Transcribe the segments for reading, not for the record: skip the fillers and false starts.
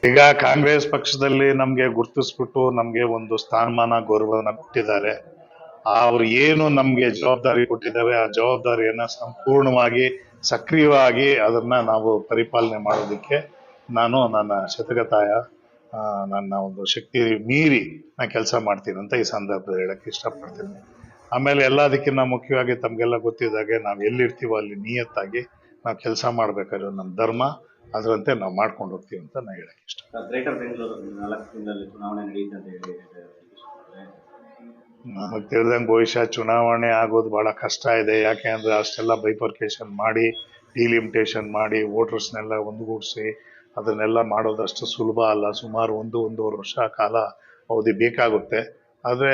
ಈಗ ಕಾಂಗ್ರೆಸ್ ಪಕ್ಷದಲ್ಲಿ ನಮ್ಗೆ ಗುರ್ತಿಸ್ಬಿಟ್ಟು ನಮ್ಗೆ ಒಂದು ಸ್ಥಾನಮಾನ ಗೌರವನ ಕೊಟ್ಟಿದ್ದಾರೆ. ಅವ್ರು ಏನು ನಮ್ಗೆ ಜವಾಬ್ದಾರಿ ಕೊಟ್ಟಿದ್ದಾರೆ ಆ ಜವಾಬ್ದಾರಿಯನ್ನ ಸಂಪೂರ್ಣವಾಗಿ ಸಕ್ರಿಯವಾಗಿ ಅದನ್ನ ನಾವು ಪರಿಪಾಲನೆ ಮಾಡೋದಕ್ಕೆ ನಾನು ನನ್ನ ಶತಕತಾಯ ನನ್ನ ಒಂದು ಶಕ್ತಿ ಮೀರಿ ನಾ ಕೆಲಸ ಮಾಡ್ತೀನಿ ಅಂತ ಈ ಸಂದರ್ಭದಲ್ಲಿ ಹೇಳಕ್ ಇಷ್ಟಪಡ್ತೀನಿ. ಆಮೇಲೆ ಎಲ್ಲದಕ್ಕಿಂತ ಮುಖ್ಯವಾಗಿ ತಮ್ಗೆಲ್ಲ ಗೊತ್ತಿದ್ದಾಗೆ ನಾವು ಎಲ್ಲಿರ್ತೀವೋ ಅಲ್ಲಿ ನಿಯತ್ತಾಗಿ ನಾವು ಕೆಲಸ ಮಾಡ್ಬೇಕಾದ್ರೆ ನಮ್ಮ ಧರ್ಮ ಅದರಂತೆ ನಾವು ಮಾಡ್ಕೊಂಡು ಹೋಗ್ತೀವಿ ಅಂತ ನಾ ಹೇಳಕ್ ಇಷ್ಟ. ಗ್ರೇಟರ್ ಬೆಂಗಳೂರು 4 ತಿಂಗಳಲ್ಲಿ ಚುನಾವಣೆ ನಡೆಯುತ್ತೆ ಅಂತ ಹೇಳಿ ನಮಗ್ ತಿಳಿದಂಗೆ ಬಹುಶಃ ಚುನಾವಣೆ ಆಗೋದು ಬಹಳ ಕಷ್ಟ ಇದೆ. ಯಾಕೆ ಅಂದ್ರೆ ಅಷ್ಟೆಲ್ಲ ಬೈಫರ್ಕೇಶನ್ ಮಾಡಿ ಡಿಲಿಮಿಟೇಷನ್ ಮಾಡಿ ವೋಟರ್ಸ್ನೆಲ್ಲ ಒಂದುಗೂಡಿಸಿ ಅದನ್ನೆಲ್ಲ ಮಾಡೋದಷ್ಟು ಸುಲಭ ಅಲ್ಲ. ಸುಮಾರು ಒಂದೂವರೆ ವರ್ಷ ಕಾಲ ಅವಧಿ ಬೇಕಾಗುತ್ತೆ. ಆದ್ರೆ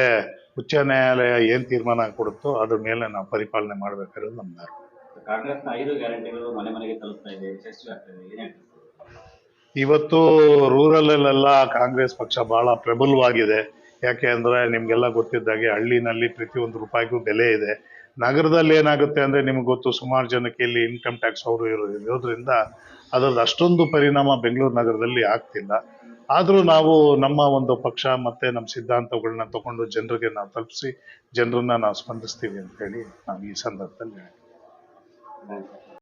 ಉಚ್ಚ ನ್ಯಾಯಾಲಯ ಏನ್ ತೀರ್ಮಾನ ಕೊಡುತ್ತೋ ಅದ್ರ ಮೇಲೆ ನಾವು ಪರಿಪಾಲನೆ ಮಾಡ್ಬೇಕಾದ್ರೆ ನಮ್ದು. ಕಾಂಗ್ರೆಸ್ನ 5 ಗ್ಯಾರಂಟಿಗಳು ಮನೆ ಮನೆಗೆ ತಲುಪ್ತಾ ಇದೆ, ಯಶಸ್ವಿ ಆಗ್ತಾ ಇದೆ. ಇವತ್ತು ರೂರಲ್ ಅಲ್ಲೆಲ್ಲ ಕಾಂಗ್ರೆಸ್ ಪಕ್ಷ ಬಹಳ ಪ್ರಬಲವಾಗಿದೆ. ಯಾಕೆ ಅಂದ್ರೆ ನಿಮ್ಗೆಲ್ಲ ಗೊತ್ತಿದ್ದಾಗೆ ಹಳ್ಳಿನಲ್ಲಿ ಪ್ರತಿಯೊಂದು ರೂಪಾಯಿಗೂ ಬೆಲೆ ಇದೆ. ನಗರದಲ್ಲಿ ಏನಾಗುತ್ತೆ ಅಂದ್ರೆ ನಿಮ್ಗೆ ಗೊತ್ತು, ಸುಮಾರು ಜನಕ್ಕೆ ಇಲ್ಲಿ ಇನ್ಕಮ್ ಟ್ಯಾಕ್ಸ್ ಅವರು ಇರೋದ್ರಿಂದ ಅದ್ರದ್ದು ಅಷ್ಟೊಂದು ಪರಿಣಾಮ ಬೆಂಗಳೂರು ನಗರದಲ್ಲಿ ಆಗ್ತಿಲ್ಲ. ಆದ್ರೂ ನಾವು ನಮ್ಮ ಒಂದು ಪಕ್ಷ ಮತ್ತೆ ನಮ್ಮ ಸಿದ್ಧಾಂತಗಳನ್ನ ತಗೊಂಡು ಜನರಿಗೆ ನಾವು ತಲುಪಿಸಿ ಜನರನ್ನ ನಾವು ಸ್ಪಂದಿಸ್ತೀವಿ ಅಂತ ಹೇಳಿ ನಾವು ಈ ಸಂದರ್ಭದಲ್ಲಿ